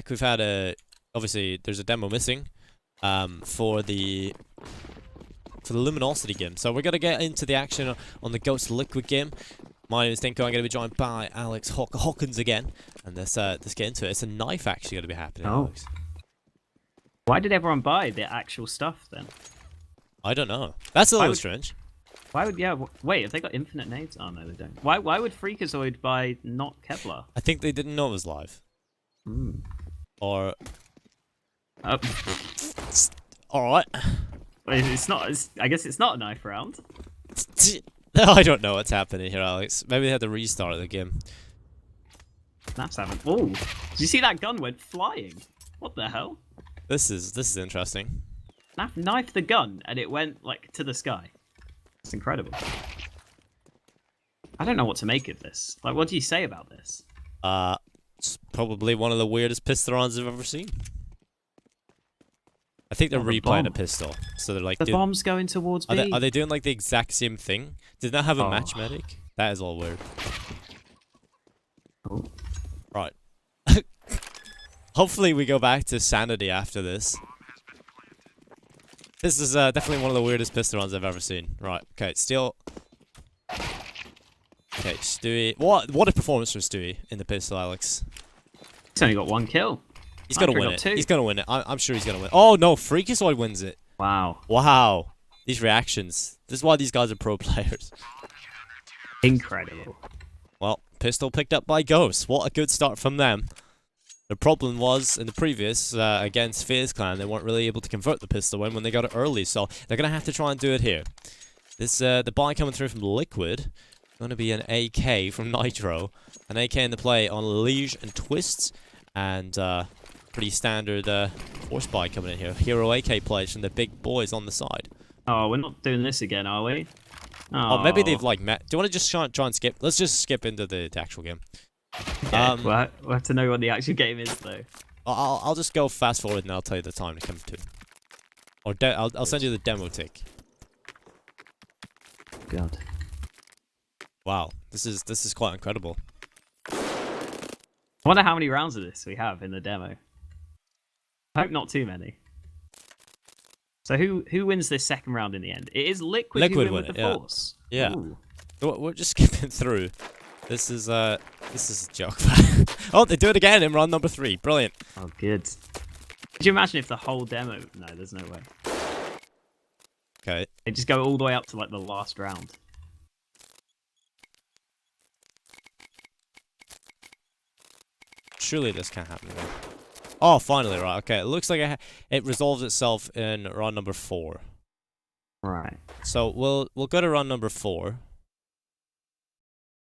We've had a obviously there's a demo missing for the Luminosity game. So we're gonna get into the action on the Ghost Liquid game. My name is Dinko. I'm gonna be joined by Alex Hawkins again, and let's get into it. It's a knife actually gonna be happening. Oh. Alex. Why did everyone buy the actual stuff then? I don't know. That's a little strange. Why would wait? Have they got infinite nades? Oh no, they don't. Why would Freakazoid buy not Kevlar? I think they didn't know it was live. Or all right. It's not. I guess it's not a knife round. I don't know what's happening here, Alex. Maybe they had to restart the game. Snaps haven't. Oh, did you see that gun went flying? What the hell? This is interesting. Snap knifed the gun and it went like to the sky. It's incredible. I don't know what to make of this. Like, what do you say about this? It's probably one of the weirdest pistol rounds I've ever seen. I think they're replaying a pistol, so they're like the bomb's going towards me. Are they doing like the exact same thing? Did not have a match medic? That is all weird. Oh. Right. Hopefully we go back to sanity after this. This is definitely one of the weirdest pistol runs I've ever seen. Right. Okay. Still. Okay, Stewie. What a performance from Stewie in the pistol, Alex. He's only got one kill. He's gonna win it. He's gonna win it. I'm sure he's gonna win. Oh no, Freakazoid wins it. Wow. Wow. These reactions. This is why these guys are pro players. Incredible. Well, pistol picked up by Ghost. What a good start from them. The problem was, in the previous, against FaZe Clan, they weren't really able to convert the pistol when they got it early, so they're going to have to try and do it here. This, the buy coming through from Liquid, going to be an AK from Nitro, an AK in the play on Liege and Twists, and pretty standard force buy coming in here. Hero AK plays from the big boys on the side. Oh, we're not doing this again, are we? Oh, maybe they've like met. Do you want to just try and skip? Let's just skip into the actual game. Okay, we'll have to know what the actual game is, though. I'll just go fast forward and I'll tell you the time to come to. Or I'll send you the demo tick. God. Wow, this is quite incredible. I wonder how many rounds of this we have in the demo. I hope not too many. So who wins this second round in the end? It is Liquid who win with the Force. Yeah. Ooh. We're just skipping through. This is a joke. Oh, they do it again in round number 3. Brilliant. Oh, good. Could you imagine if the whole demo... No, there's no way. Okay. They just go all the way up to, like, the last round. Surely this can't happen again. Oh, finally, right. Okay, it looks like it resolves itself in round number 4. Right. So we'll go to round number 4.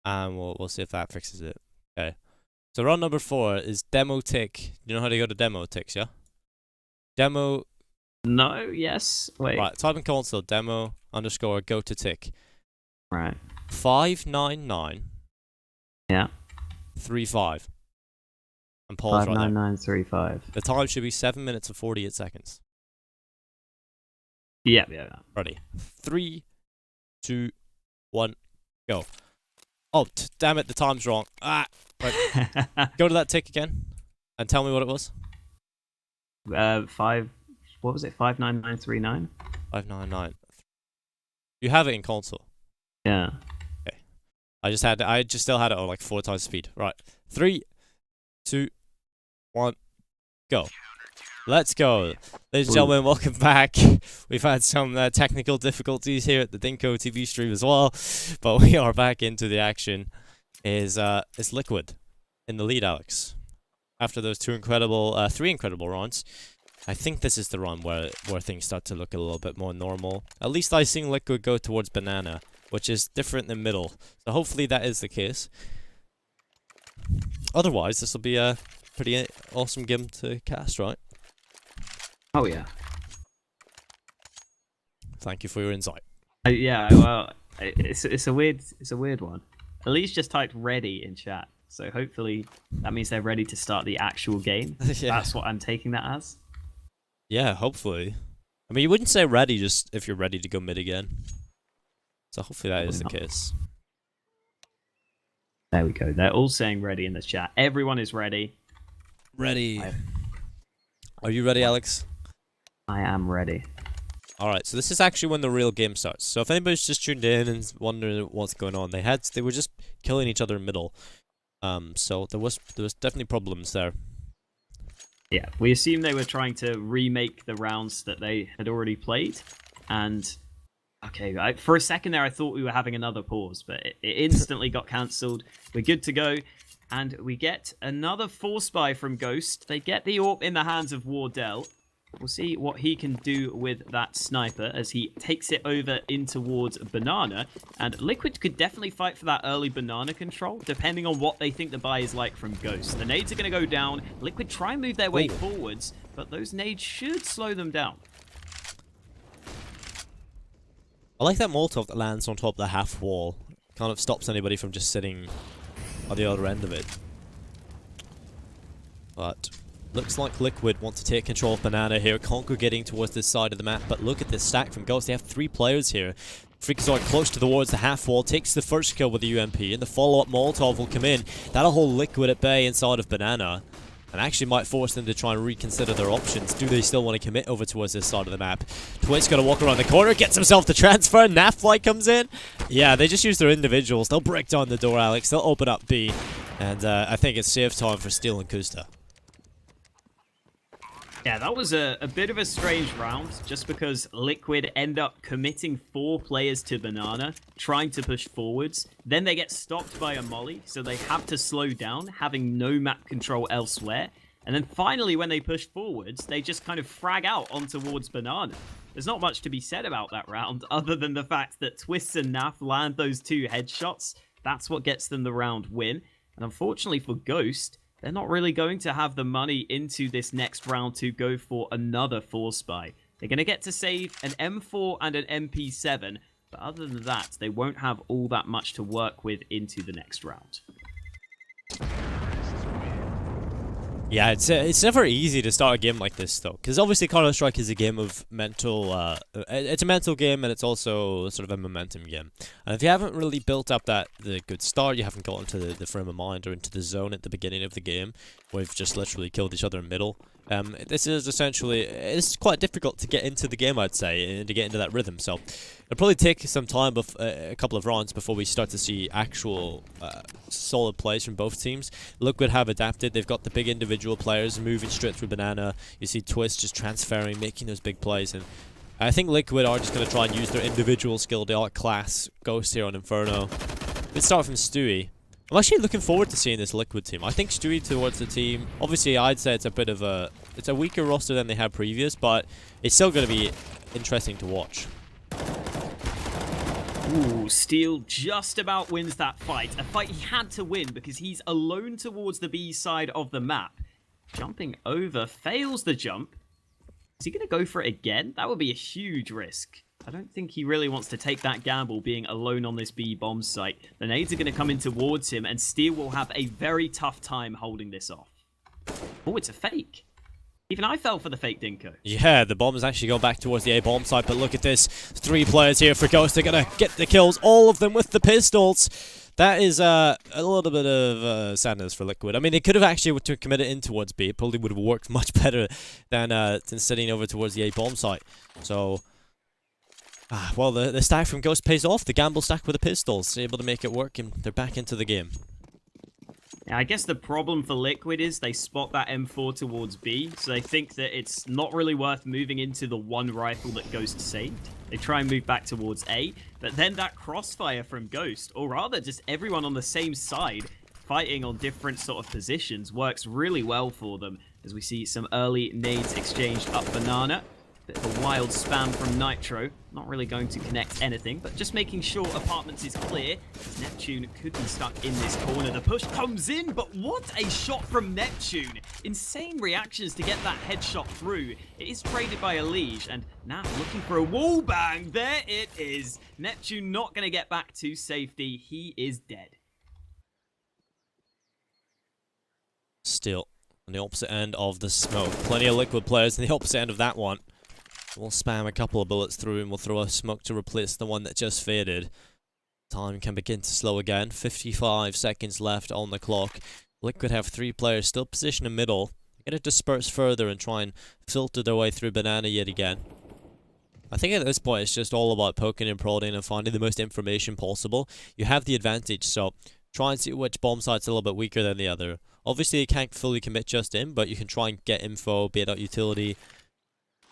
And we'll see if that fixes it. Okay. So round number 4 is demo tick. You know how to go to demo ticks, yeah? Demo. No. Yes. Wait. Right. Type in console demo _ go to tick. Right. 599. Yeah. 35. And pause 59935. The time should be 7 minutes and 48 seconds. Yeah. Ready. 3, 2, 1, go. Oh, damn it, the time's wrong. Ah, right. Go to that tick again and tell me what it was. 5. What was it? 59939. 599. You have it in console. Yeah. Okay. I just still had it on like 4 times speed. Right. 3, 2, 1, go. Let's go. Ladies and gentlemen, welcome back. We've had some technical difficulties here at the Dinko TV stream as well, but we are back into the action. Is Liquid in the lead, Alex? After those 3 incredible rounds, I think this is the run where things start to look a little bit more normal. At least I've seen Liquid go towards banana, which is different than middle. So hopefully that is the case. Otherwise, this will be a pretty awesome game to cast, right? Oh yeah. Thank you for your insight. Yeah, well, it's a weird one. Elise just typed ready in chat, so hopefully that means they're ready to start the actual game. Yeah. That's what I'm taking that as. Yeah, hopefully. I mean, you wouldn't say ready just if you're ready to go mid again. So hopefully that is the case. There we go. They're all saying ready in the chat. Everyone is ready. Ready. Are you ready, Alex? I am ready. Alright, so this is actually when the real game starts. So if anybody's just tuned in and wondering what's going on, they were just killing each other in middle. So there was definitely problems there. Yeah, we assume they were trying to remake the rounds that they had already played, and okay, for a second there I thought we were having another pause, but it instantly got cancelled. We're good to go, and we get another force buy from Ghost. They get the AWP in the hands of Wardell. We'll see what he can do with that sniper as he takes it over in towards Banana. And Liquid could definitely fight for that early Banana control, depending on what they think the buy is like from Ghost. The nades are going to go down. Liquid try and move their way forwards, but those nades should slow them down. I like that Molotov that lands on top of the half wall. Kind of stops anybody from just sitting on the other end of it. But looks like Liquid want to take control of Banana here, congregating towards this side of the map, but look at this stack from Ghost. They have 3 players here. Freakazoid close towards the half wall, takes the first kill with the UMP, and the follow-up Molotov will come in. That'll hold Liquid at bay inside of Banana, and actually might force them to try and reconsider their options. Do they still want to commit over towards this side of the map? Twit's got to walk around the corner, gets himself the transfer, Nafly comes in. Yeah, they just use their individuals. They'll break down the door, Alex. They'll open up B, and I think it's safe time for Steel and Kusta. Yeah, that was a bit of a strange round, just because Liquid end up committing 4 players to Banana, trying to push forwards. Then they get stopped by a molly, so they have to slow down, having no map control elsewhere. And then finally, when they push forwards, they just kind of frag out on towards Banana. There's not much to be said about that round, other than the fact that Twists and Naf land those 2 headshots. That's what gets them the round win. And unfortunately for Ghost, they're not really going to have the money into this next round to go for another force buy. They're going to get to save an M4 and an MP7, but other than that, they won't have all that much to work with into the next round. Yeah, it's never easy to start a game like this, though, because obviously Counter-Strike is a game of mental, it's a mental game, and it's also sort of a momentum game. And if you haven't really built up the good start, you haven't got into the frame of mind or into the zone at the beginning of the game, where you've just literally killed each other in middle, this is essentially, it's quite difficult to get into the game, I'd say, and to get into that rhythm. So it'll probably take some time, a couple of rounds before we start to see actual solid plays from both teams. Liquid have adapted. They've got the big individual players moving straight through Banana. You see Twist just transferring, making those big plays, and I think Liquid are just going to try and use their individual skill to outclass Ghost here on Inferno. Let's start from Stewie. I'm actually looking forward to seeing this Liquid team. I think Stewie towards the team, obviously I'd say it's a bit of it's a weaker roster than they had previous, but it's still going to be interesting to watch. Ooh, Steel just about wins that fight. A fight he had to win because he's alone towards the B side of the map. Jumping over, fails the jump. Is he going to go for it again? That would be a huge risk. I don't think he really wants to take that gamble being alone on this B bomb site. The nades are going to come in towards him, and Steel will have a very tough time holding this off. Oh, it's a fake. Even I fell for the fake Dinko. Yeah, the bomb is actually going back towards the A bomb site, but look at this. 3 players here for Ghost. They're going to get the kills, all of them with the pistols. That is a little bit of sadness for Liquid. I mean, they could have actually committed in towards B. It probably would have worked much better than sitting over towards the A bomb site. So, well, the stack from Ghost pays off. The gamble stack with the pistols. They're able to make it work, and they're back into the game. Yeah, I guess the problem for Liquid is they spot that M4 towards B, so they think that it's not really worth moving into the one rifle that Ghost saved. They try and move back towards A, but then that crossfire from Ghost, or rather just everyone on the same side, fighting on different sort of positions, works really well for them, as we see some early nades exchanged up Banana. Bit of a wild spam from Nitro. Not really going to connect anything, but just making sure Apartments is clear, as Neptune could be stuck in this corner. The push comes in, but what a shot from Neptune. Insane reactions to get that headshot through. It is traded by Elige, and now looking for a wall bang. There it is. Neptune not going to get back to safety. He is dead. Still on the opposite end of the smoke. Plenty of Liquid players on the opposite end of that one. We'll spam a couple of bullets through and we'll throw a smoke to replace the one that just faded. Time can begin to slow again. 55 seconds left on the clock. Liquid have 3 players still positioned in middle. Gonna disperse further and try and filter their way through banana yet again. I think at this point it's just all about poking and prodding and finding the most information possible. You have the advantage, so try and see which bomb site's a little bit weaker than the other. Obviously, you can't fully commit just in, but you can try and get info, bait out utility.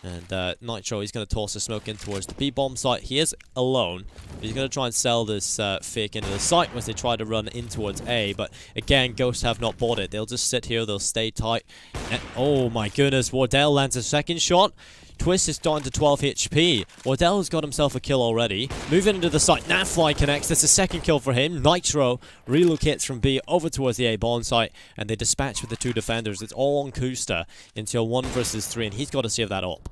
And Nitro, he's going to toss a smoke in towards the B bomb site. He is alone. He's going to try and sell this fake into the site once they try to run in towards A. But again, Ghosts have not bought it. They'll just sit here. They'll stay tight. And, oh my goodness, Wardell lands a second shot. Twist is down to 12 HP. Wardell has got himself a kill already. Moving into the site. Natfly connects. That's a second kill for him. Nitro relocates from B over towards the A bomb site. And they dispatch with the 2 defenders. It's all on Kusta into a 1 versus 3. And he's got to save that up.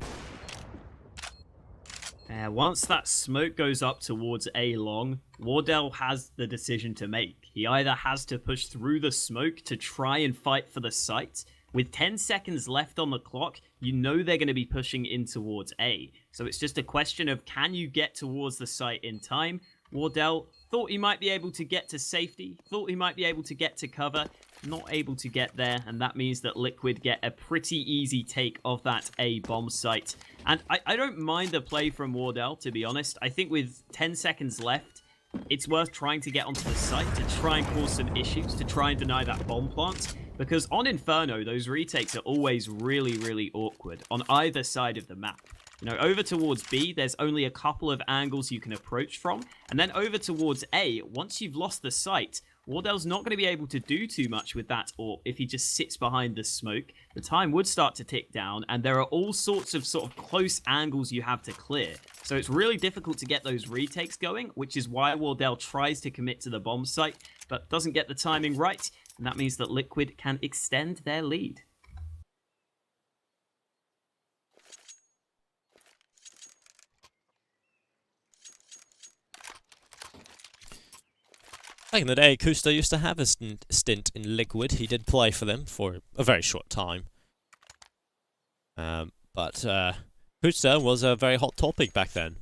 Once that smoke goes up towards A long, Wardell has the decision to make. He either has to push through the smoke to try and fight for the site. With 10 seconds left on the clock, you know they're going to be pushing in towards A. So it's just a question of, can you get towards the site in time? Wardell thought he might be able to get to safety, thought he might be able to get to cover, not able to get there, and that means that Liquid get a pretty easy take of that A bomb site. And I don't mind the play from Wardell, to be honest. I think with 10 seconds left, it's worth trying to get onto the site to try and cause some issues, to try and deny that bomb plant. Because on Inferno, those retakes are always really, really awkward on either side of the map. You know, over towards B, there's only a couple of angles you can approach from. And then over towards A, once you've lost the site, Wardell's not going to be able to do too much with that AWP if he just sits behind the smoke. The time would start to tick down, and there are all sorts of close angles you have to clear. So it's really difficult to get those retakes going, which is why Wardell tries to commit to the bomb site, but doesn't get the timing right, and that means that Liquid can extend their lead. Back in the day, Kusta used to have a stint in Liquid. He did play for them for a very short time. But Kusta was a very hot topic back then.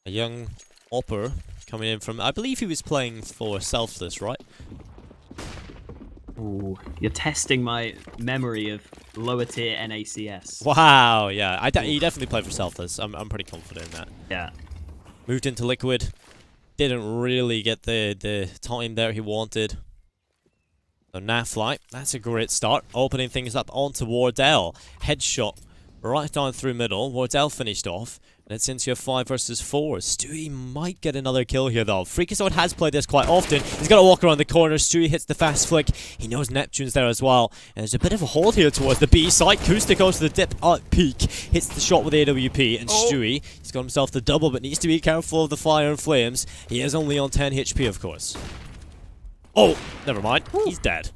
A young opper coming in from, I believe he was playing for Selfless, right? Ooh, you're testing my memory of lower tier NACS. Wow, yeah. He definitely played for Selfless. I'm pretty confident in that. Yeah. Moved into Liquid. Didn't really get the time there he wanted. So Natfly, that's a great start. Opening things up onto Wardell. Headshot right down through middle. Wardell finished off. And it's into a 5 versus 4. Stewie might get another kill here, though. Freakazoid has played this quite often. He's got to walk around the corner. Stewie hits the fast flick. He knows Neptune's there as well. And there's a bit of a hold here towards the B side. Kusta goes to the dip out peak. Hits the shot with AWP. And Stewie, he's got himself the double, but needs to be careful of the fire and flames. He is only on 10 HP, of course. Oh, never mind. He's dead.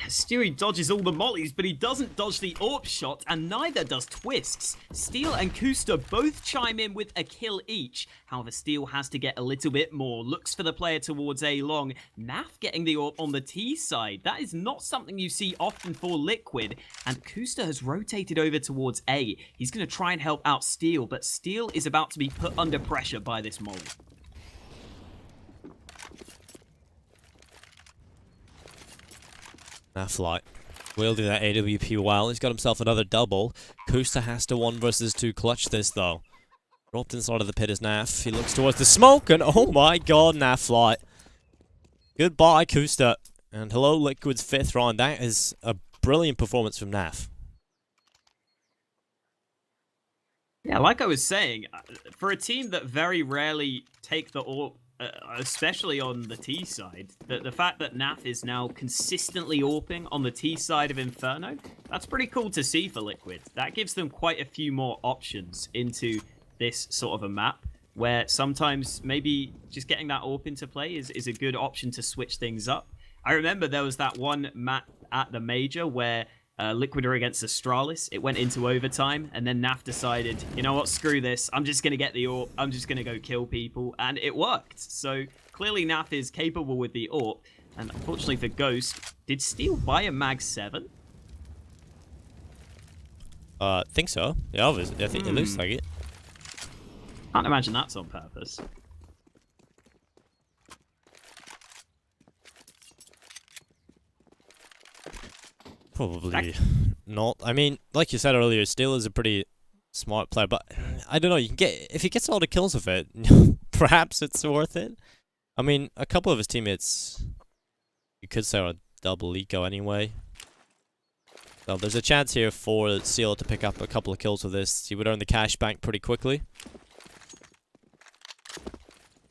Stewie dodges all the mollies, but he doesn't dodge the AWP shot, and neither does Twists. Steel and Kusta both chime in with a kill each. However, Steel has to get a little bit more. Looks for the player towards A long. Naf getting the AWP on the T side. That is not something you see often for Liquid. And Kusta has rotated over towards A. He's going to try and help out Steel, but Steel is about to be put under pressure by this molly. Natfly wielding that AWP well. He's got himself another double. Kusta has to 1 versus 2 clutch this, though. Dropped inside of the pit is Naf. He looks towards the smoke, and oh my god, Natfly. Goodbye, Kusta. And hello, Liquid's 5th round. That is a brilliant performance from Naf. Yeah, like I was saying, for a team that very rarely take the AWP, especially on the T side, the fact that Naf is now consistently AWPing on the T side of Inferno, that's pretty cool to see for Liquid. That gives them quite a few more options into this sort of a map, where sometimes maybe just getting that AWP into play is a good option to switch things up. I remember there was that one map at the Major where Liquid were against Astralis. It went into overtime, and then Naf decided, you know what, screw this. I'm just going to get the AWP. I'm just going to go kill people, and it worked. So clearly Naf is capable with the AWP, and unfortunately for Ghost, did Steel buy a Mag 7? Think so. Yeah, obviously. I think it looks like it. Can't imagine that's on purpose. Probably not. I mean, like you said earlier, Steel is a pretty smart player, but I don't know. You can get if he gets all the kills of it, perhaps it's worth it. I mean, a couple of his teammates, you could say, are double eco anyway. So there's a chance here for Steel to pick up a couple of kills with this. He would earn the cash bank pretty quickly.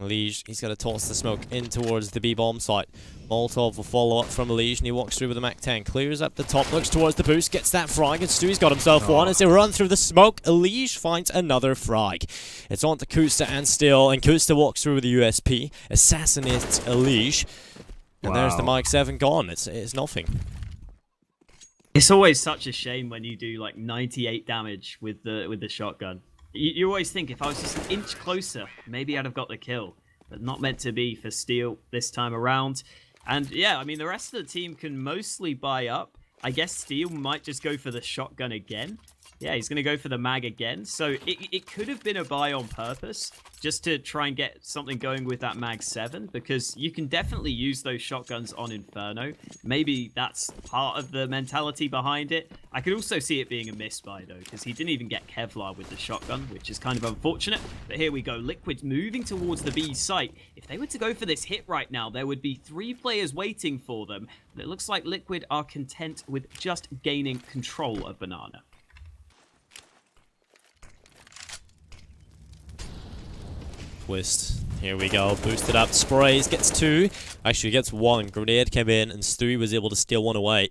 Liege, he's got to toss the smoke in towards the B-bomb site. Molotov will follow up from Liege, and he walks through with a Mac-10. Clears up the top, looks towards the boost, gets that frag, and Stewie's got himself one. As they run through the smoke, Liege finds another frag. It's on to Kusta and Still, and Kusta walks through with the USP, assassinates Liege, and there's the Mark 7 gone. It's nothing. It's always such a shame when you do like 98 damage with the shotgun. You always think if I was just an inch closer, maybe I'd have got the kill. But not meant to be for Steel this time around. And yeah, I mean, the rest of the team can mostly buy up. I guess Steel might just go for the shotgun again. Yeah, he's going to go for the mag again. So it could have been a buy on purpose, just to try and get something going with that mag 7, because you can definitely use those shotguns on Inferno. Maybe that's part of the mentality behind it. I could also see it being a misbuy, though, because he didn't even get Kevlar with the shotgun, which is kind of unfortunate. But here we go. Liquid moving towards the B site. If they were to go for this hit right now, there would be 3 players waiting for them. But it looks like Liquid are content with just gaining control of Banana. Twist. Here we go. Boosted up. Sprays. Gets 2. Actually gets 1. Grenade came in and Stewie was able to steal 1 away.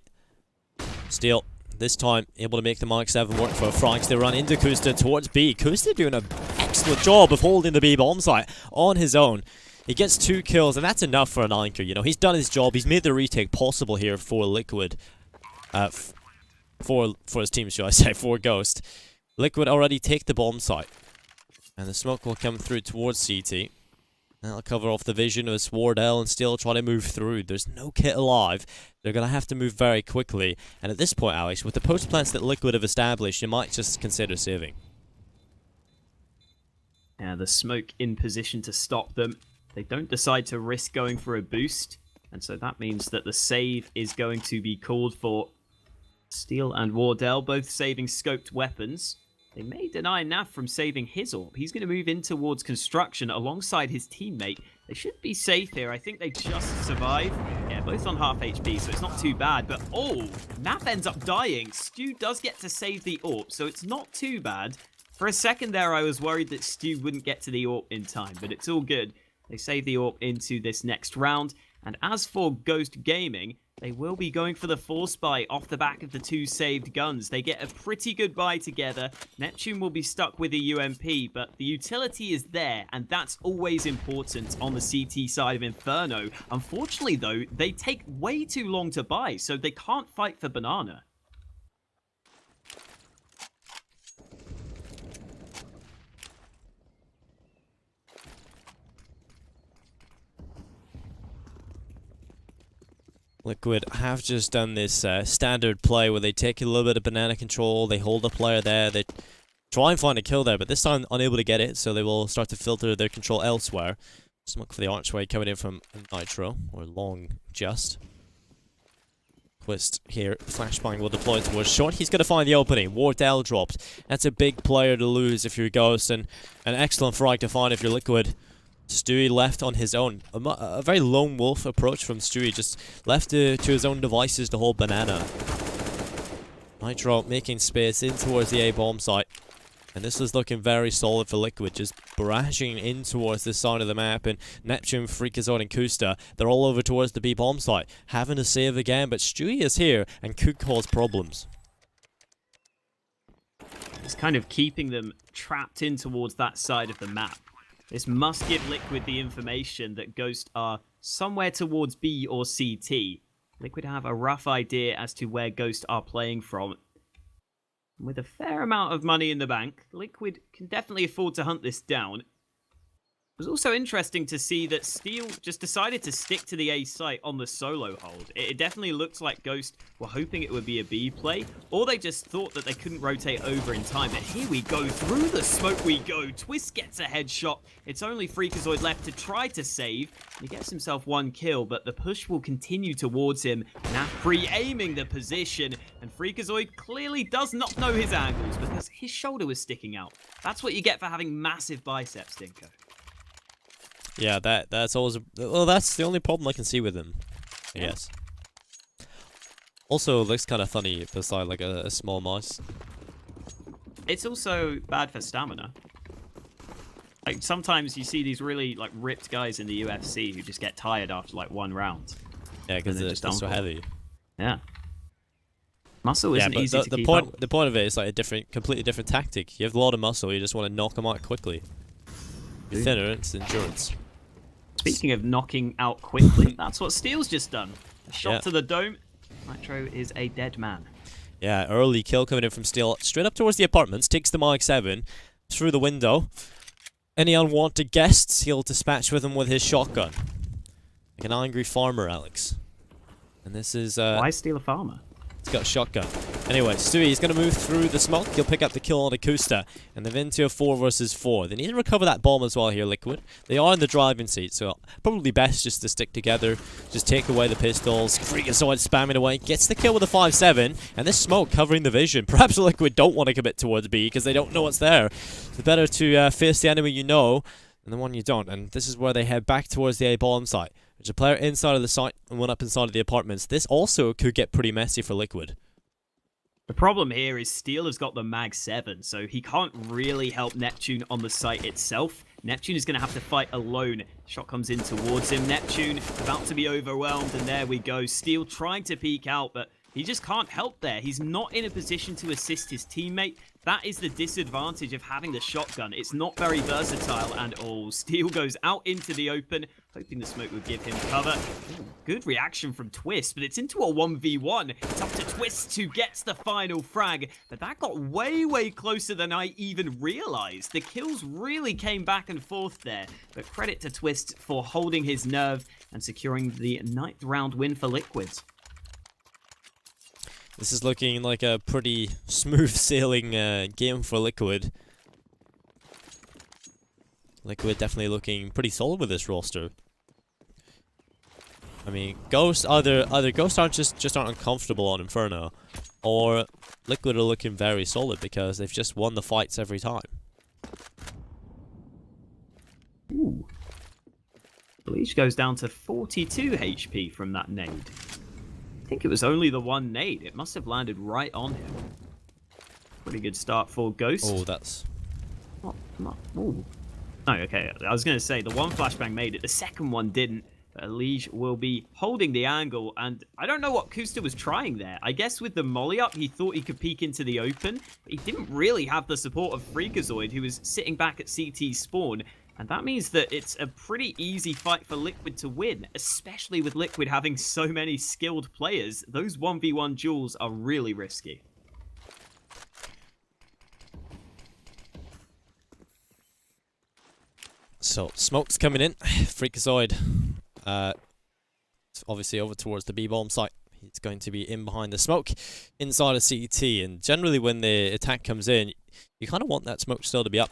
Steal. This time able to make the Mark 7 work for Franks. They run into Kusta towards B. Kusta doing an excellent job of holding the B bomb site on his own. He gets 2 kills and that's enough for an anchor. You know, he's done his job. He's made the retake possible here for Liquid. For his team, should I say, for Ghost. Liquid already take the bomb site. And the smoke will come through towards CT. That'll cover off the vision as Wardell and Steel try to move through. There's no kit alive. They're going to have to move very quickly. And at this point, Alex, with the post plants that Liquid have established, you might just consider saving. Yeah, the smoke in position to stop them. They don't decide to risk going for a boost. And so that means that the save is going to be called for. Steel and Wardell both saving scoped weapons. They may deny Nav from saving his AWP. He's going to move in towards construction alongside his teammate. They should be safe here. I think they just survive. Yeah, both on half HP, so it's not too bad. But, oh, Nav ends up dying. Stu does get to save the AWP, so it's not too bad. For a second there, I was worried that Stu wouldn't get to the AWP in time, but it's all good. They save the AWP into this next round. And as for Ghost Gaming, they will be going for the force buy off the back of the 2 saved guns. They get a pretty good buy together. Neptune will be stuck with a UMP, but the utility is there, and that's always important on the CT side of Inferno. Unfortunately, though, they take way too long to buy, so they can't fight for Banana. Liquid have just done this standard play where they take a little bit of banana control, they hold the player there, they try and find a kill there, but this time unable to get it, so they will start to filter their control elsewhere. Smoke for the archway coming in from Nitro, or Long just. Twist here, flashbang will deploy towards short, he's going to find the opening, Wardell dropped. That's a big player to lose if you're Ghost, and an excellent frag to find if you're Liquid. Stewie left on his own. A very lone wolf approach from Stewie, just left to his own devices to hold Banana. Nitro making space in towards the A-bomb site. And this is looking very solid for Liquid, just barraging in towards this side of the map. And Neptune, Freakazoid, and Kusta, they're all over towards the B-bomb site. Having to save again, but Stewie is here and could cause problems. It's kind of keeping them trapped in towards that side of the map. This must give Liquid the information that Ghost are somewhere towards B or CT. Liquid have a rough idea as to where Ghost are playing from. With a fair amount of money in the bank, Liquid can definitely afford to hunt this down. It was also interesting to see that Steel just decided to stick to the A site on the solo hold. It definitely looked like Ghost were hoping it would be a B play, or they just thought that they couldn't rotate over in time. But here we go, through the smoke we go. Twist gets a headshot. It's only Freakazoid left to try to save. He gets himself 1 kill, but the push will continue towards him. Now pre-aiming the position, and Freakazoid clearly does not know his angles because his shoulder was sticking out. That's what you get for having massive biceps, Dinko. Yeah, that's always... Well, that's the only problem I can see with him, I guess. Also, it looks kind of funny beside, like, a small mouse. It's also bad for stamina. Like, sometimes you see these really, like, ripped guys in the UFC who just get tired after, like, 1 round. Yeah, because they're so heavy. Yeah. Muscle isn't easy to keep up. The point of it is, like, completely different tactic. You have a lot of muscle, you just want to knock them out quickly. You're thinner, it's endurance. Speaking of knocking out quickly, that's what Steel's just done. A shot to the dome. Nitro is a dead man. Yeah, early kill coming in from Steel. Straight up towards the apartments, takes the Mark 7 through the window. Any unwanted guests, he'll dispatch with them with his shotgun. Like an angry farmer, Alex. And this is... Why Steel a farmer? He's got a shotgun. Anyway, Stewie's going to move through the smoke. He'll pick up the kill on Akusta. And they've into a 4 versus 4. They need to recover that bomb as well here, Liquid. They are in the driving seat, so probably best just to stick together. Just take away the pistols. Freakazoid spamming away. Gets the kill with a 5-7. And this smoke covering the vision. Perhaps Liquid don't want to commit towards B because they don't know what's there. It's better to face the enemy you know than the one you don't. And this is where they head back towards the A bomb site. There's a player inside of the site and one up inside of the apartments. This also could get pretty messy for Liquid. The problem here is Steel has got the Mag 7, so he can't really help Neptune on the site itself. Neptune is going to have to fight alone. Shot comes in towards him. Neptune about to be overwhelmed, and there we go. Steel trying to peek out, but he just can't help there. He's not in a position to assist his teammate. That is the disadvantage of having the shotgun. It's not very versatile, and Steel goes out into the open, hoping the smoke would give him cover. Ooh, good reaction from Twist, but it's into a 1v1. It's up to Twist who gets the final frag, but that got way, way closer than I even realized. The kills really came back and forth there, but credit to Twist for holding his nerve and securing the 9th round win for Liquid. This is looking like a pretty smooth sailing game for Liquid. Liquid definitely looking pretty solid with this roster. I mean, Ghost either Ghost aren't just aren't uncomfortable on Inferno, or Liquid are looking very solid because they've just won the fights every time. Ooh. Bleach goes down to 42 HP from that nade. I think it was only the 1 nade. It must have landed right on him. Pretty good start for Ghost. Oh, that's... Ooh. No, okay. I was going to say, the 1 flashbang made it. The second one didn't. Lige will be holding the angle, and I don't know what Kusta was trying there. I guess with the molly up, he thought he could peek into the open, but he didn't really have the support of Freakazoid, who was sitting back at CT spawn. And that means that it's a pretty easy fight for Liquid to win, especially with Liquid having so many skilled players. Those 1v1 duels are really risky. So, smoke's coming in. Freakazoid, obviously over towards the B-bomb site. He's going to be in behind the smoke, inside of CT. And generally when the attack comes in, you kind of want that smoke still to be up,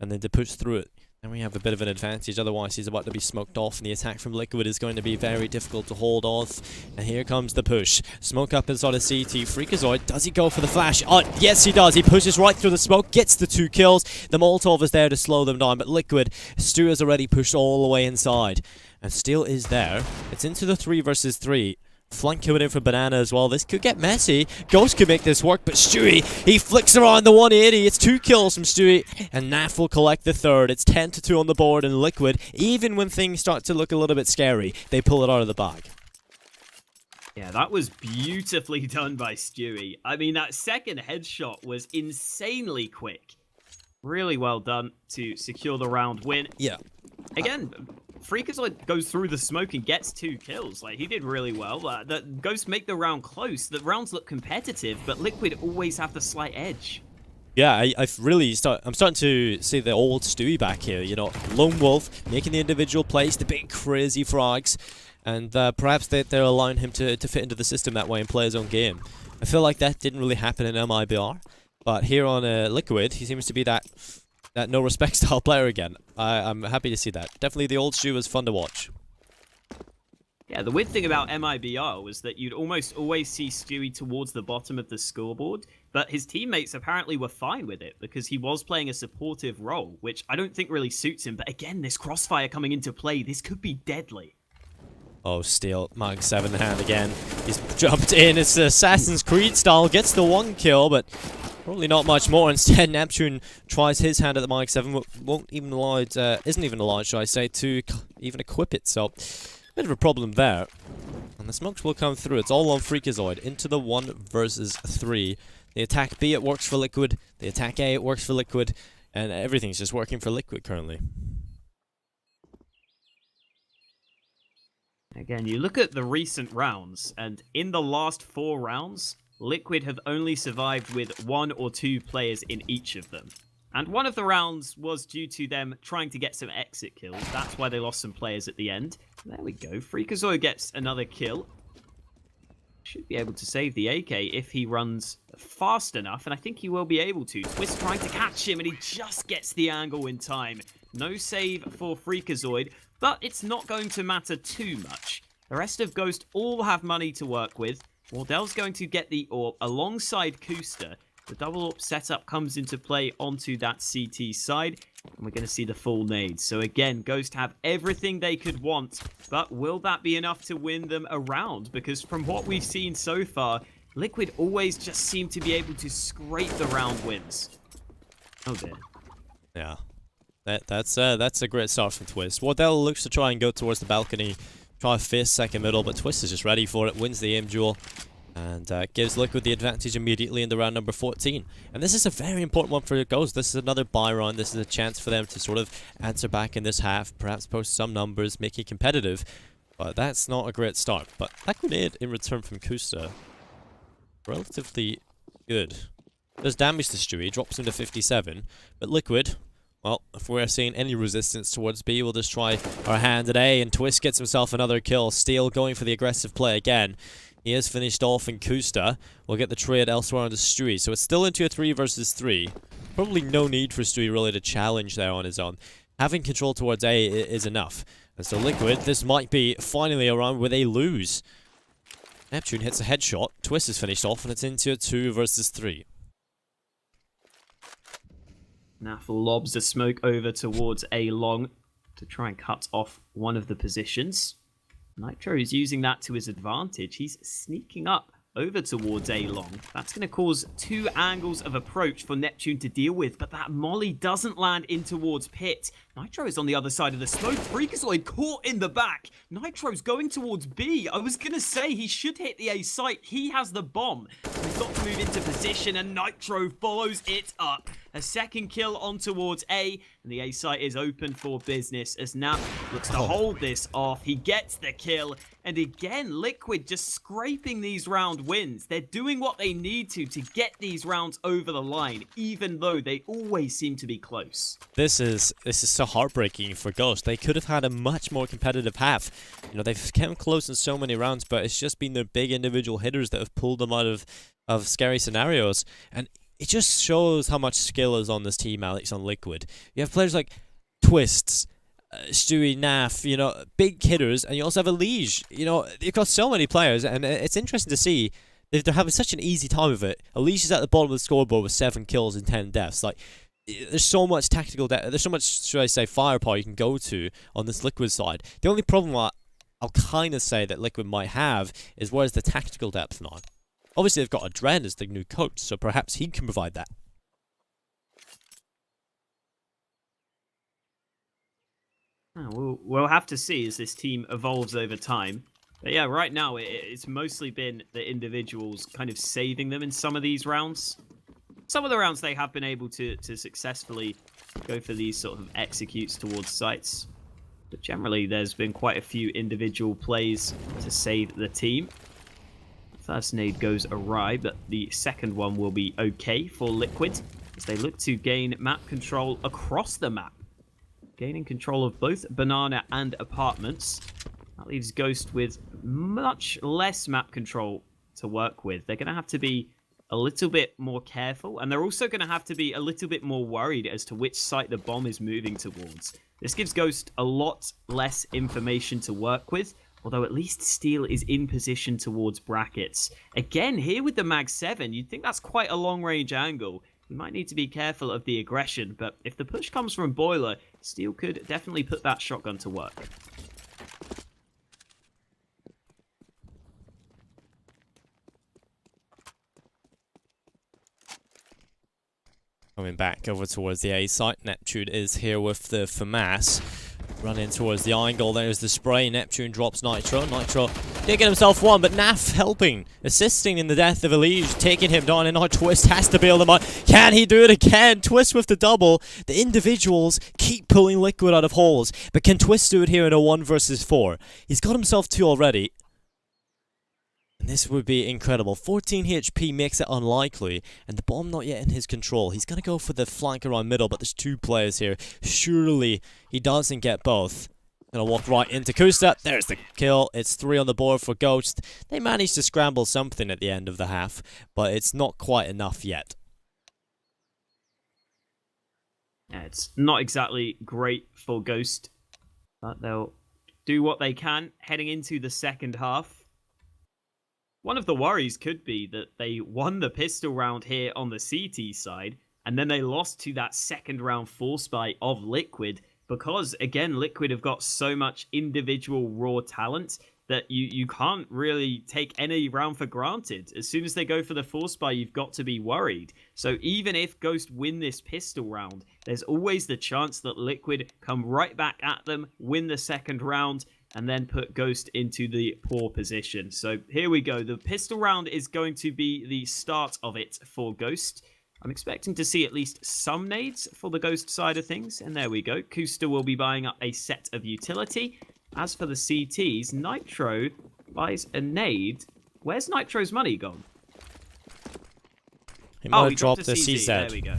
and then to push through it. And we have a bit of an advantage, otherwise he's about to be smoked off, and the attack from Liquid is going to be very difficult to hold off. And here comes the push. Smoke up inside of CT. Freakazoid, does he go for the flash? Oh, yes he does. He pushes right through the smoke, gets the 2 kills. The Molotov is there to slow them down, but Liquid, Stu has already pushed all the way inside. And Steel is there. It's into the 3 versus 3. Flank coming in from Banana as well. This could get messy. Ghost could make this work, but Stewie, he flicks around the 180. It's 2 kills from Stewie, and Naf will collect the 3rd. It's 10-2 on the board, and Liquid, even when things start to look a little bit scary, they pull it out of the bag. Yeah, that was beautifully done by Stewie. I mean, that second headshot was insanely quick. Really well done to secure the round win. Yeah. Again, Freakazoid goes through the smoke and gets 2 kills. Like, he did really well. Ghost make the round close. The rounds look competitive, but Liquid always have the slight edge. Yeah, I'm starting to see the old Stewie back here. You know, lone wolf making the individual plays, the big crazy frags, and perhaps they're allowing him to fit into the system that way and play his own game. I feel like that didn't really happen in MIBR, but here on Liquid, he seems to be that no respect style player again. I'm happy to see that. Definitely, the old Stewie was fun to watch. Yeah, the weird thing about MIBR was that you'd almost always see Stewie towards the bottom of the scoreboard, but his teammates apparently were fine with it because he was playing a supportive role, which I don't think really suits him. But again, this crossfire coming into play, this could be deadly. Oh, Steel, Mag 7 in hand again. He's jumped in. It's Assassin's Creed style. Gets the 1 kill, but probably not much more. Instead, Neptune tries his hand at the Mag 7. Won't even allow it, isn't even allowed, should I say, to even equip it. So, bit of a problem there. And the smokes will come through. It's all on Freakazoid. Into the 1 versus 3. The attack B, it works for Liquid. The attack A, it works for Liquid. And everything's just working for Liquid currently. Again, you look at the recent rounds, and in the last 4 rounds, Liquid have only survived with 1 or 2 players in each of them. And one of the rounds was due to them trying to get some exit kills. That's why they lost some players at the end. There we go. Freakazoid gets another kill. Should be able to save the AK if he runs fast enough, and I think he will be able to. Twist trying to catch him, and he just gets the angle in time. No save for Freakazoid, but it's not going to matter too much. The rest of Ghost all have money to work with. Wardell's going to get the AWP alongside Kuster. The double AWP setup comes into play onto that CT side, and we're going to see the full nades. So again, Ghost have everything they could want, but will that be enough to win them a round? Because from what we've seen so far, Liquid always just seem to be able to scrape the round wins. Oh dear. Yeah, that's a great start from Twist. Wardell looks to try and go towards the balcony, try fist second middle, but Twist is just ready for it, wins the aim duel. And gives Liquid the advantage immediately in the round number 14. And this is a very important one for Ghost. This is another buy round. This is a chance for them to sort of answer back in this half, perhaps post some numbers, make it competitive. But that's not a great start. But that grenade in return from Kusta, relatively good. Does damage to Stewie, drops him to 57. But Liquid, well, if we're seeing any resistance towards B, we'll just try our hand at A. And Twist gets himself another kill. Steel going for the aggressive play again. He has finished off in Kusta. We'll get the trade elsewhere on to Stewie. So it's still into a 3 versus 3. Probably no need for Stewie really to challenge there on his own. Having control towards A is enough. And so Liquid, this might be finally a round where they lose. Neptune hits a headshot. Twist is finished off, and it's into a 2 versus 3. Naff lobs a smoke over towards A long to try and cut off one of the positions. Nitro is using that to his advantage. He's sneaking up over towards A long. That's going to cause 2 angles of approach for Neptune to deal with, but that molly doesn't land in towards Pit. Nitro is on the other side of the smoke. Freakazoid caught in the back. Nitro's going towards B. I was going to say he should hit the A site. He has the bomb. He's got to move into position, and Nitro follows it up. A second kill on towards A, and the A site is open for business as Nap looks to hold this off. He gets the kill, and again, Liquid just scraping these round wins. They're doing what they need to get these rounds over the line, even though they always seem to be close. This is so heartbreaking for Ghost. They could have had a much more competitive half. You know, they've come close in so many rounds, but it's just been their big individual hitters that have pulled them out of scary scenarios. And it just shows how much skill is on this team, Alex, on Liquid. You have players like Twists, Stewie, Naff, you know, big hitters, and you also have a Liege. You know, you've got so many players, and it's interesting to see they're having such an easy time of it. Liege is at the bottom of the scoreboard with 7 kills and 10 deaths. Like, there's so much tactical depth, there's so much, should I say, firepower you can go to on this Liquid side. The only problem I'll kind of say that Liquid might have is where's the tactical depth now? Obviously, they've got Adren as the new coach, so perhaps he can provide that. We'll have to see as this team evolves over time. But yeah, right now, it's mostly been the individuals kind of saving them in some of these rounds. Some of the rounds they have been able to successfully go for these sort of executes towards sites. But generally, there's been quite a few individual plays to save the team. First nade goes awry, but the second one will be okay for Liquid. as they look to gain map control across the map. Gaining control of both Banana and Apartments. That leaves Ghost with much less map control to work with. They're going to have to be a little bit more careful, and they're also going to have to be a little bit more worried as to which site the bomb is moving towards. This gives Ghost a lot less information to work with, although at least Steel is in position towards brackets. Again, here with the Mag 7, you'd think that's quite a long-range angle. You might need to be careful of the aggression, but if the push comes from Boiler, Steel could definitely put that shotgun to work. Coming back over towards the A site, Neptune is here with the FAMAS. Running towards the angle, there's the spray. Neptune drops Nitro. Nitro did get himself one, but Naf helping, assisting in the death of Elige, taking him down, and now Twist has to bail him out. Can he do it again? Twist with the double. The individuals keep pulling Liquid out of holes, but can Twist do it here in a 1 versus 4? He's got himself 2 already. And this would be incredible. 14 HP makes it unlikely, and the bomb not yet in his control. He's going to go for the flank around middle, but there's 2 players here. Surely he doesn't get both. Gonna walk right into Kusta. There's the kill. It's 3 on the board for Ghost. They managed to scramble something at the end of the half, but it's not quite enough yet. Yeah, it's not exactly great for Ghost, but they'll do what they can heading into the second half. One of the worries could be that they won the pistol round here on the CT side, and then they lost to that second round force buy of Liquid, because, again, Liquid have got so much individual raw talent that you can't really take any round for granted. As soon as they go for the force buy, you've got to be worried. So even if Ghost win this pistol round, there's always the chance that Liquid come right back at them, win the second round, and then put Ghost into the poor position. So here we go. The pistol round is going to be the start of it for Ghost. I'm expecting to see at least some nades for the Ghost side of things. And there we go. Kusta will be buying up a set of utility. As for the CTs, Nitro buys a nade. Where's Nitro's money gone? He might have he dropped the CZ. CZ. There we go.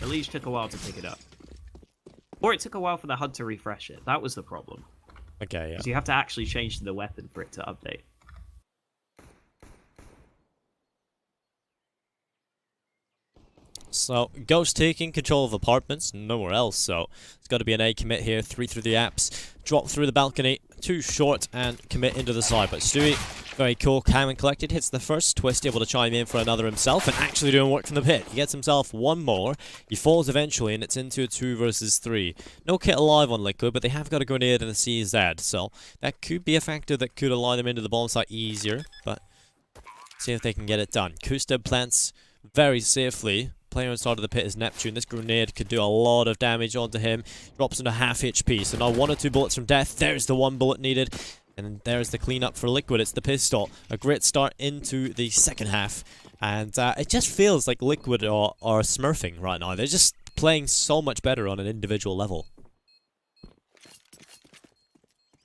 The leash took a while to pick it up. Or it took a while for the HUD to refresh it. That was the problem. Okay, yeah. So you have to actually change the weapon for it to update. So, Ghost taking control of Apartments, nowhere else, so it's got to be an A commit here, 3 through the apps, drop through the balcony, 2 short, and commit into the side. But Stewie, very cool, calm and collected, hits the first, Twist able to chime in for another himself, and actually doing work from the pit. He gets himself 1 more, he falls eventually, and it's into a 2 versus 3. No kit alive on Liquid, but they have got a grenade and a CZ, so that could be a factor that could allow them into the bomb site easier, but see if they can get it done. Kusta plants very safely. Player inside of the pit is Neptune. This grenade could do a lot of damage onto him. Drops into half HP. So now 1 or 2 bullets from death. There's the 1 bullet needed. And there's the cleanup for Liquid. It's the pistol. A great start into the second half. And it just feels like Liquid are smurfing right now. They're just playing so much better on an individual level.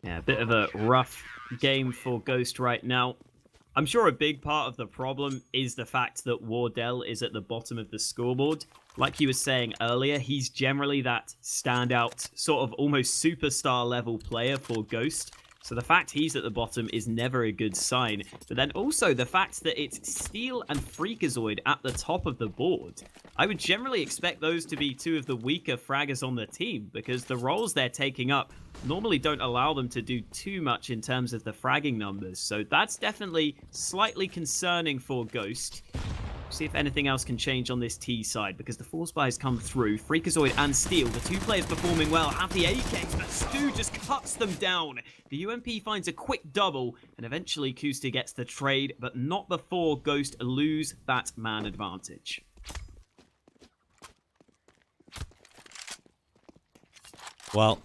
Yeah, a bit of a rough game for Ghost right now. I'm sure a big part of the problem is the fact that Wardell is at the bottom of the scoreboard. Like he was saying earlier, he's generally that standout, sort of almost superstar level player for Ghost. So the fact he's at the bottom is never a good sign. But then also the fact that it's Steel and Freakazoid at the top of the board. I would generally expect those to be 2 of the weaker fraggers on the team, because the roles they're taking up normally don't allow them to do too much in terms of the fragging numbers. So that's definitely slightly concerning for Ghost. See if anything else can change on this T side, because the force buys come through. Freakazoid and Steel, the 2 players performing well, have the AKs, but Stu just cuts them down. The UMP finds a quick double, and eventually Kusta gets the trade, but not before Ghost lose that man advantage. Well,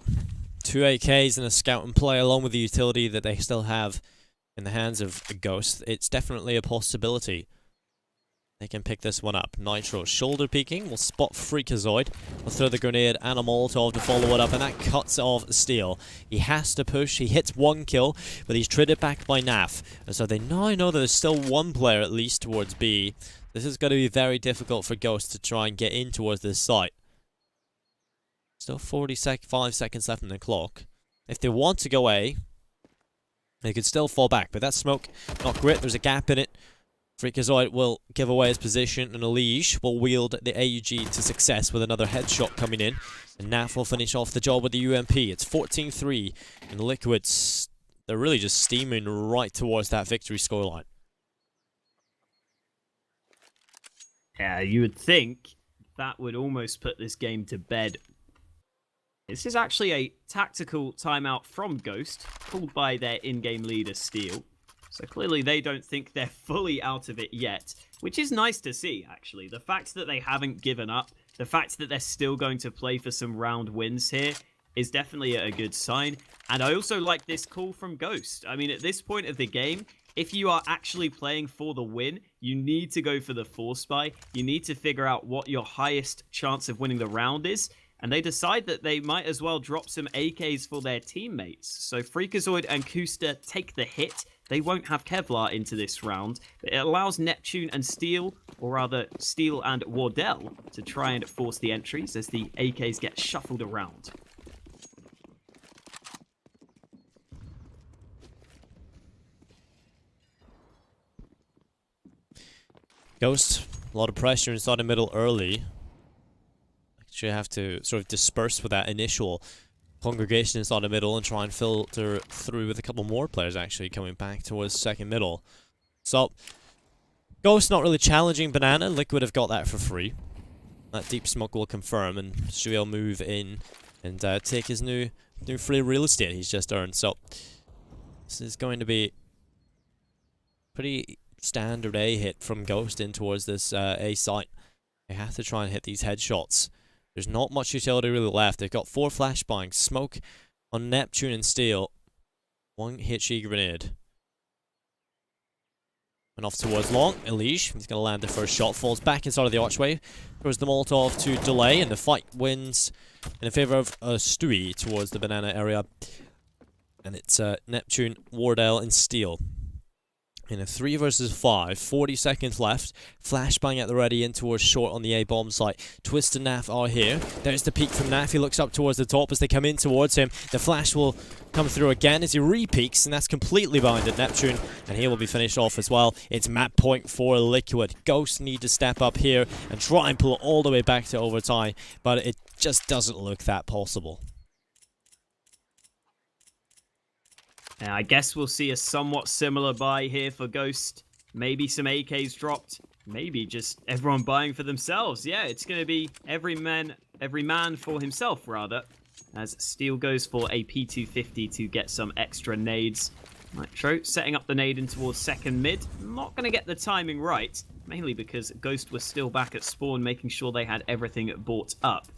2 AKs and a scout and play, along with the utility that they still have in the hands of a Ghost. It's definitely a possibility. They can pick this one up. Nitro shoulder peeking. Will spot Freakazoid. Will throw the grenade and a Molotov to follow it up, and that cuts off Steel. He has to push. He hits 1 kill, but he's traded back by Naf. And so they now know that there's still 1 player at least towards B. This is going to be very difficult for Ghost to try and get in towards this site. Still 5 seconds left on the clock. If they want to go A, they could still fall back, but that smoke, not great. There's a gap in it. Freakazoid will give away his position, and Elige will wield the AUG to success with another headshot coming in. And Naf will finish off the job with the UMP. It's 14-3, and Liquids, they're really just steaming right towards that victory scoreline. Yeah, you would think that would almost put this game to bed. This is actually a tactical timeout from Ghost, called by their in-game leader, Steel. So clearly they don't think they're fully out of it yet, which is nice to see, actually. The fact that they haven't given up, the fact that they're still going to play for some round wins here is definitely a good sign. And I also like this call from Ghost. I mean, at this point of the game, if you are actually playing for the win, you need to go for the force buy. You need to figure out what your highest chance of winning the round is. And they decide that they might as well drop some AKs for their teammates. So Freakazoid and Kusta take the hit. They won't have Kevlar into this round. But it allows Neptune and Steel, or rather Steel and Wardell, to try and force the entries as the AKs get shuffled around. Ghost, a lot of pressure inside the middle early. You have to sort of disperse with that initial congregation inside the middle and try and filter through with a couple more players actually coming back towards second middle. So, Ghost not really challenging Banana. Liquid have got that for free. That deep smoke will confirm, and Shui will move in and take his new free real estate he's just earned. So, this is going to be pretty standard A hit from Ghost in towards this A site. They have to try and hit these headshots. There's not much utility really left. They've got 4 flashbangs, smoke on Neptune and Steel, 1 HE grenade. And off towards long, Elige, he's going to land the first shot, falls back inside of the archway, throws the Molotov to delay, and the fight wins in favor of Stewie towards the banana area. And it's Neptune, Wardell, and Steel. In a 3 versus 5, 40 seconds left. Flashbang at the ready in towards short on the A bomb site. Twist and Naf are here. There's the peek from Naf. He looks up towards the top as they come in towards him. The flash will come through again as he re-peeks, and that's completely behind at Neptune, and he will be finished off as well. It's map point for Liquid. Ghosts need to step up here and try and pull it all the way back to overtime, but it just doesn't look that possible. Now, I guess we'll see a somewhat similar buy here for Ghost. Maybe some AKs dropped. Maybe just everyone buying for themselves. Yeah, it's going to be every man for himself, rather. As Steel goes for a P250 to get some extra nades. Nitro setting up the nade in towards second mid. Not going to get the timing right. Mainly because Ghost was still back at spawn, making sure they had everything bought up.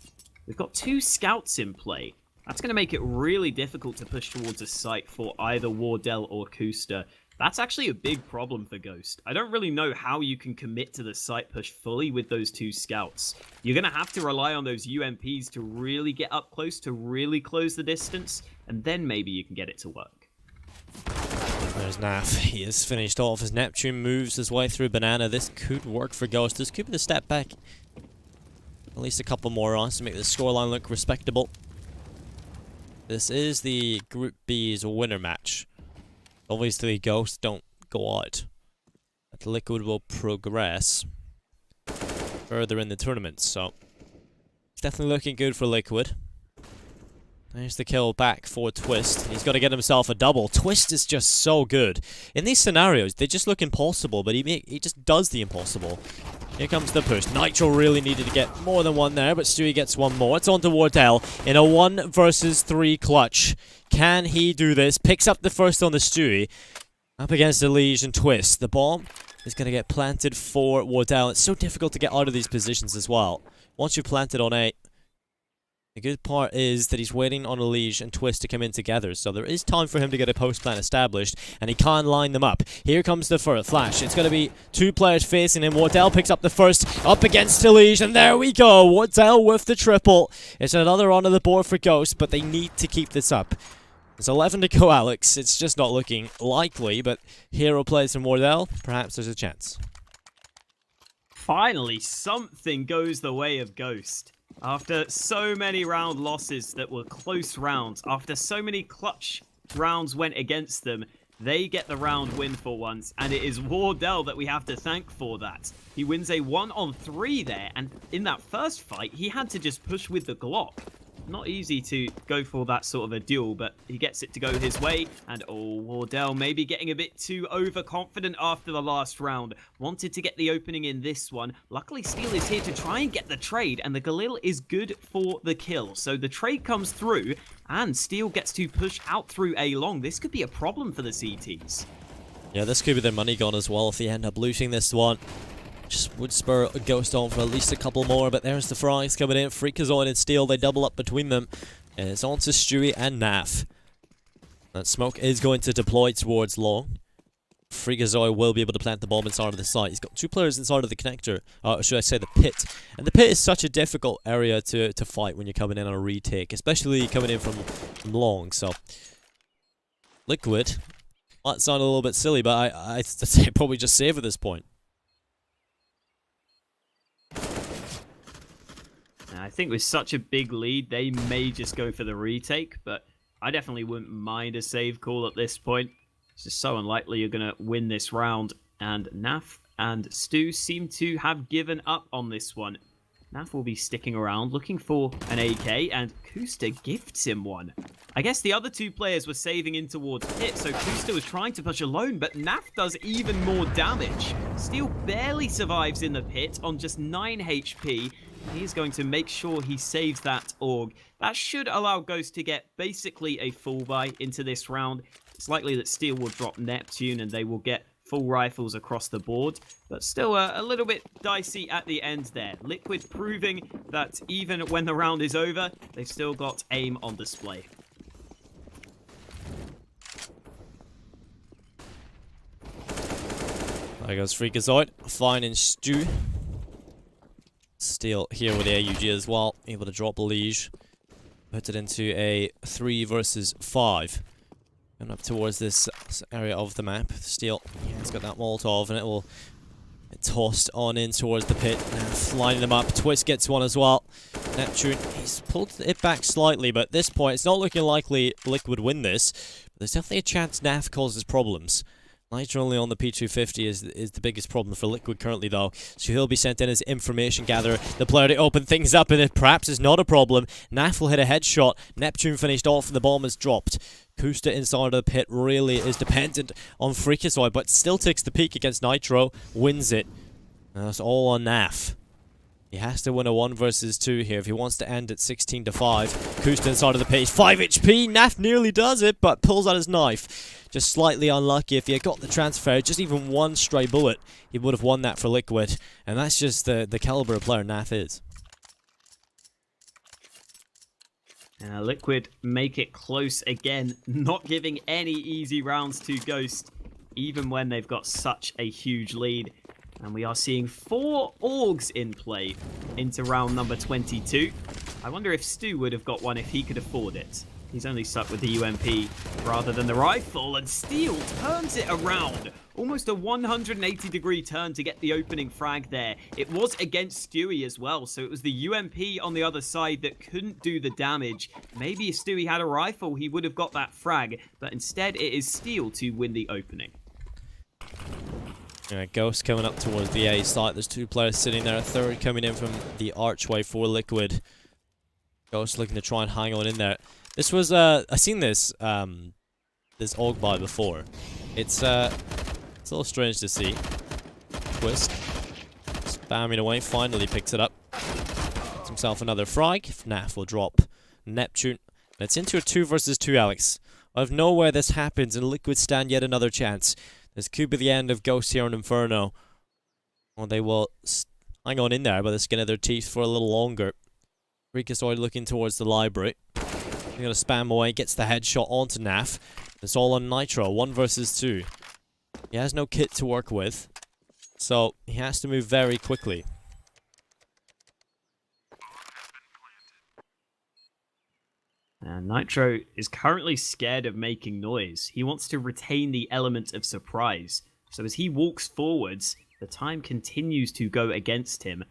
We've got 2 scouts in play. That's going to make it really difficult to push towards a site for either Wardell or Kusta. That's actually a big problem for Ghost. I don't really know how you can commit to the site push fully with those 2 scouts. You're going to have to rely on those UMPs to really get up close, to really close the distance, and then maybe you can get it to work. There's Naf. He is finished off as Neptune moves his way through Banana. This could work for Ghost. This could be the step back. At least a couple more rounds to make the scoreline look respectable. This is the Group B's winner match. Obviously, Ghosts don't go out. But Liquid will progress further in the tournament, so it's definitely looking good for Liquid. There's the kill back for Twist. He's got to get himself a double. Twist is just so good. In these scenarios, they just look impossible, but he just does the impossible. Here comes the push. Nitro really needed to get more than 1 there, but Stewie gets 1 more. It's on to Wardell in a 1 versus 3 clutch. Can he do this? Picks up the first on the Stewie. Up against Elige and Twist. The bomb is going to get planted for Wardell. It's so difficult to get out of these positions as well. Once you plant it on A, the good part is that he's waiting on Elige and Twist to come in together, so there is time for him to get a post plant established, and he can line them up. Here comes the first flash. It's going to be 2 players facing him. Wardell picks up the first, up against Elige, and there we go. Wardell with the triple. It's another onto the board for Ghost, but they need to keep this up. It's 11 to go, Alex. It's just not looking likely, but Hero plays from Wardell. Perhaps there's a chance. Finally, something goes the way of Ghost. After so many round losses that were close rounds, after so many clutch rounds went against them, they get the round win for once, and it is Wardell that we have to thank for that. He wins a 1-on-3 there, and in that first fight, he had to just push with the Glock. Not easy to go for that sort of a duel, but he gets it to go his way. And oh, Wardell maybe getting a bit too overconfident after the last round. Wanted to get the opening in this one. Luckily, Steel is here to try and get the trade, and the Galil is good for the kill. So the trade comes through, and Steel gets to push out through A long. This could be a problem for the CTs. Yeah, this could be their money gone as well if they end up losing this one. Just would spur a Ghost on for at least a couple more, but there's the Fries coming in. Freakazoid and Steel, they double up between them. And it's on to Stewie and Naf. That smoke is going to deploy towards long. Freakazoid will be able to plant the bomb inside of the site. He's got 2 players inside of the connector, or should I say the pit. And the pit is such a difficult area to fight when you're coming in on a retake, especially coming in from long. So, Liquid might sound a little bit silly, but I'd say probably just save at this point. I think with such a big lead, they may just go for the retake, but I definitely wouldn't mind a save call at this point. It's just so unlikely you're going to win this round, and Naf and Stu seem to have given up on this one. Naf will be sticking around, looking for an AK, and Kusta gifts him one. I guess the other 2 players were saving in towards pit, so Kusta was trying to push alone, but Naf does even more damage. Steel barely survives in the pit on just 9 HP. He's going to make sure he saves that AUG. That should allow Ghost to get basically a full buy into this round. It's likely that Steel will drop Neptune and they will get full rifles across the board, but still a little bit dicey at the end there. Liquid proving that even when the round is over, they've still got aim on display. There goes Freakazoid, finding Stu. Steel here with the AUG as well, able to drop Liege. Put it into a 3 versus 5. And up towards this area of the map. Steel, yeah, it's got that Molotov, and it will get tossed on in towards the pit. Now lining them up. Twist gets one as well. Neptune, he's pulled it back slightly, but at this point, it's not looking likely Liquid win this. But there's definitely a chance Naf causes problems. Nitro only on the P250 is the biggest problem for Liquid currently, though. So he'll be sent in as information gatherer. The player to open things up, and it perhaps is not a problem. Naf will hit a headshot. Neptune finished off, and the bomb is dropped. Kusta inside of the pit really is dependent on Freakazoid, but still takes the peak against Nitro. Wins it. And that's all on Naf. He has to win a 1 versus 2 here if he wants to end at 16-5. Kusta inside of the pit. 5 HP. Naf nearly does it, but pulls out his knife. Just slightly unlucky. If he had got the transfer, just even 1 stray bullet, he would have won that for Liquid. And that's just the caliber of player Naf is. Liquid make it close again, not giving any easy rounds to Ghost, even when they've got such a huge lead. And we are seeing 4 AUGs in play into round number 22. I wonder if Stu would have got one if he could afford it. He's only stuck with the UMP rather than the rifle, and Steel turns it around. Almost a 180-degree turn to get the opening frag there. It was against Stewie as well, so it was the UMP on the other side that couldn't do the damage. Maybe if Stewie had a rifle, he would have got that frag, but instead it is Steel to win the opening. Yeah, Ghost coming up towards the A site. There's 2 players sitting there, a third coming in from the archway for Liquid. Ghost looking to try and hang on in there. This was, I've seen this AUG buy before. It's a little strange to see. Twist. Spamming away, finally picks it up. Gets himself another frag. FNAF will drop Neptune. And it's into a 2 versus 2, Alex. Out of nowhere this happens, and Liquid stand yet another chance. This could be the end of Ghost here on Inferno. Or they will hang on in there by the skin of their teeth for a little longer. Freakazoid looking towards the library. He's going to spam away, gets the headshot onto Naf. It's all on Nitro, 1 versus 2. He has no kit to work with, so he has to move very quickly. Nitro is currently scared of making noise. He wants to retain the element of surprise. So as he walks forwards, The time continues to go against him.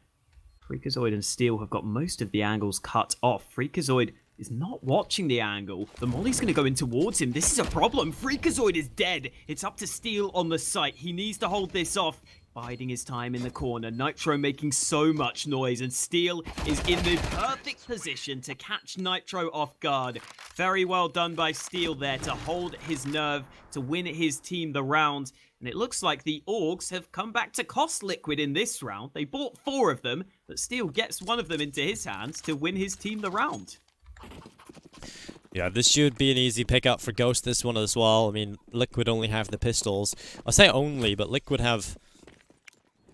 Freakazoid and Steel have got most of the angles cut off. Freakazoid is not watching the angle. The molly's going to go in towards him. This is a problem. Freakazoid is dead. It's up to Steel on the site. He needs to hold this off. Biding his time in the corner. Nitro making so much noise, and Steel is in the perfect position to catch Nitro off guard. Very well done by Steel there to hold his nerve, to win his team the round. And it looks like the Augs have come back to cost Liquid in this round. They bought 4 of them, but Steel gets one of them into his hands to win his team the round. Yeah, this should be an easy pickup for Ghost, this one as well. I mean, Liquid only have the pistols. I say only, but Liquid have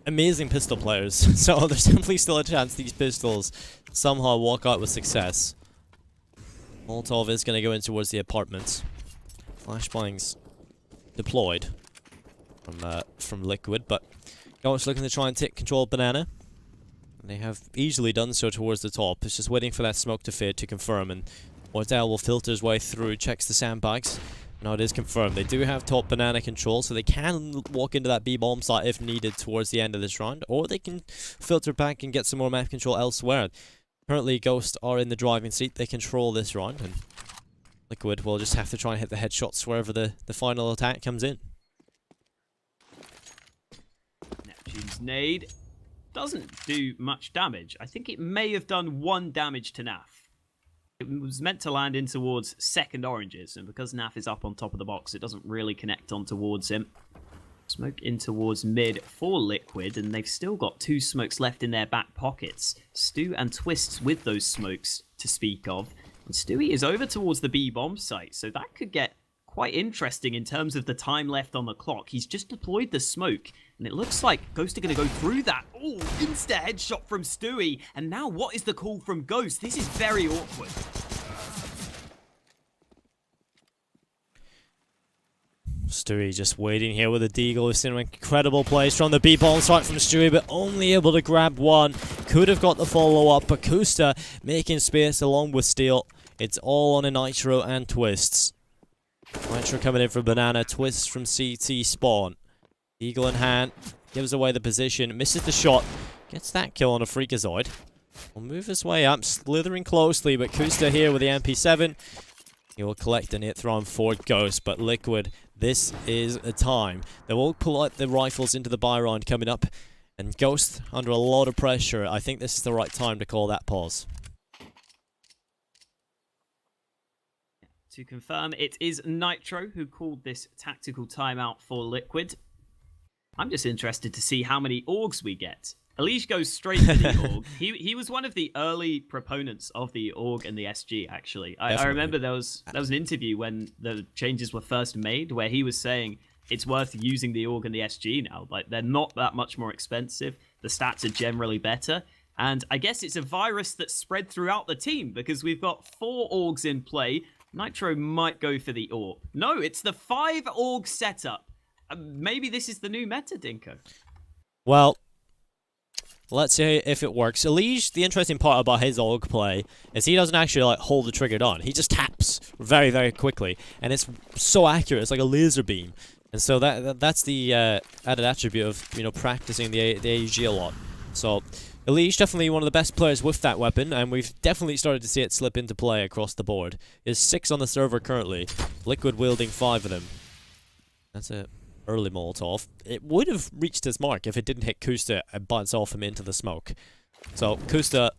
amazing pistol players, so there's definitely still a chance these pistols somehow walk out with success. Molotov is going to go in towards the apartments. Flashbang's deployed from Liquid, but Ghost looking to try and take control of Banana. And they have easily done so towards the top. It's just waiting for that smoke to fade to confirm, and Ordell will filter his way through, checks the sandbags. Now it is confirmed. They do have top Banana control, so they can walk into that B-bomb site if needed towards the end of this round, or they can filter back and get some more map control elsewhere. Currently, Ghost are in the driving seat. They control this round, and Liquid will just have to try and hit the headshots wherever the final attack comes in. Neptune's nade doesn't do much damage. I think it may have done 1 damage to Naf. It was meant to land in towards second oranges, and because Naf is up on top of the box, it doesn't really connect on towards him. Smoke in towards mid for Liquid, and they've still got 2 smokes left in their back pockets. Stu and Twists with those smokes to speak of. And Stewie is over towards the B-bomb site, so that could get quite interesting in terms of the time left on the clock. He's just deployed the smoke, and it looks like Ghost are going to go through that. Oh, insta headshot from Stewie. And now what is the call from Ghost? This is very awkward. Stewie just waiting here with a deagle. We've seen incredible plays from the B-bomb strike from Stewie, but only able to grab one. Could have got the follow-up, but Kusta making space along with Steel. It's all on a Nitro and Twists. Nitro coming in from Banana, Twists from CT spawn. Eagle in hand, gives away the position, misses the shot, gets that kill on a Freakazoid. Will move his way up, slithering closely, but Kusta here with the MP7. He will collect an 8th round for Ghost, but Liquid, this is a time. They will pull out the rifles into the buy round coming up, and Ghost under a lot of pressure. I think this is the right time to call that pause. To confirm, it is Nitro who called this tactical timeout for Liquid. I'm just interested to see how many Augs we get. Elige goes straight to the Aug. He was one of the early proponents of the Aug and the SG, actually. I remember there was an interview when the changes were first made where he was saying it's worth using the Aug and the SG now. Like, they're not that much more expensive. The stats are generally better. And I guess it's a virus that's spread throughout the team because we've got 4 Augs in play. Nitro might go for the AWP. No, it's the 5 AUG setup. Maybe this is the new meta, Dinko. Well, let's see if it works. Elige, the interesting part about his AUG play is he doesn't actually like hold the trigger down. He just taps very, very quickly, and it's so accurate. It's like a laser beam, and so that's the added attribute of practicing the AUG a lot. So Elige definitely one of the best players with that weapon, and we've definitely started to see it slip into play across the board. There's 6 on the server currently, Liquid wielding 5 of them. That's a early Molotov. It would have reached his mark if it didn't hit Kusta and bounce off him into the smoke. So Kusta,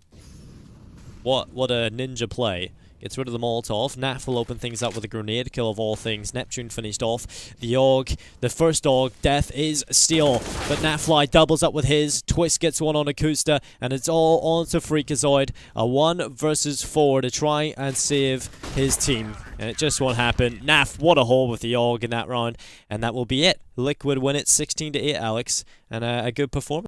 what a ninja play. Gets rid of the Molotov. Naf will open things up with a grenade kill of all things. Neptune finished off. The AUG, the first AUG, death is Steel. But Natfly doubles up with his. Twist gets one on Akusta, and it's all on to Freakazoid. A 1 versus 4 to try and save his team. And it just won't happen. Naf, what a hole with the AUG in that round. And that will be it. Liquid win it 16-8, Alex. And a good performance.